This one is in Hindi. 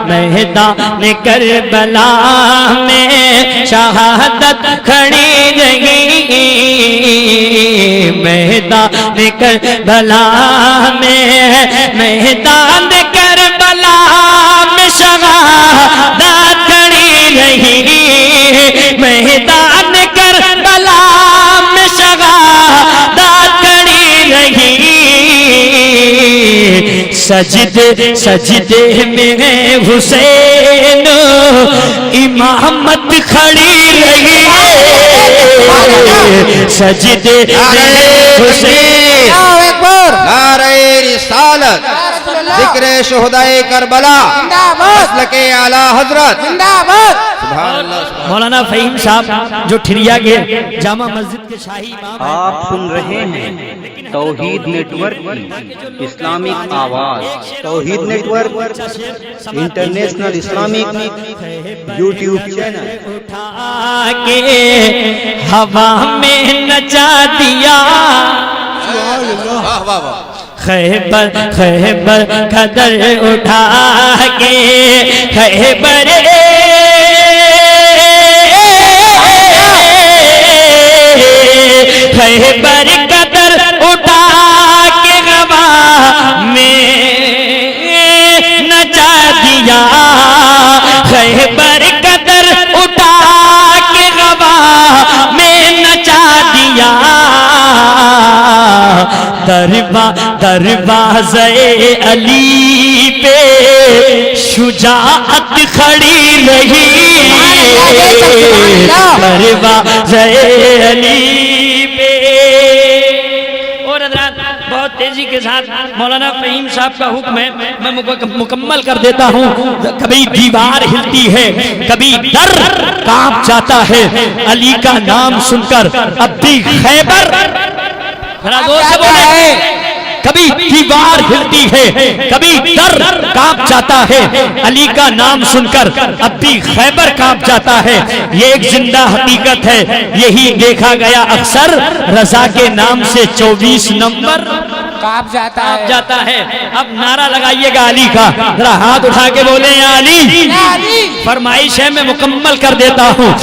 मैदान करबला में शहादत खड़ी रही, मैदान करबला में, मैदान करबला में शहादत खड़ी रही, मैदान करबला में शहादत खड़ी रही। सजदे सजदे में हुसैन इमामत खड़ी रही, सजदे में हुसैन। नारे रिसालत, जिक्र शुहदाए करबला, मसल के आला हजरत। मौलाना फहीम साहब जो ठिरिया के जामा मस्जिद के शाही इमाम। आप सुन रहे हैं तौहीद नेटवर्क की इस्लामिक आवाज। Tauheed network international Islamic YouTube channel. उठा के हवा में नचा दिया, वाह वाह वाह। खैबर खैबर कदर उठा के, खैबर खैबर कदर उठा के हवा में नचा दिया, खैबर कदर उठा के हवा में नचा दिया। दरवाज़े अली पे शुजाअत खड़ी रही, दरवाज़े अली पे। और हज़रात बहुत तेजी के साथ मौलाना फहीम साहब का हुक्म है, मैं मुकम्मल कर देता हूँ। कभी दीवार हिलती है, कभी दर कांप जाता है, अली का नाम सुनकर अब भी खैबर, जोर से बोले, कभी दीवार हिलती है, कभी दर कांप जाता है, अली का नाम सुनकर अब भी खैबर कांप जाता है। ये एक जिंदा हकीकत है, यही देखा गया अक्सर, रजा के नाम से 24 नंबर कांप जाता है। अब नारा लगाइएगा अली का, जरा हाथ उठा के बोले या अली। फरमाइश है, मैं मुकम्मल कर देता हूँ।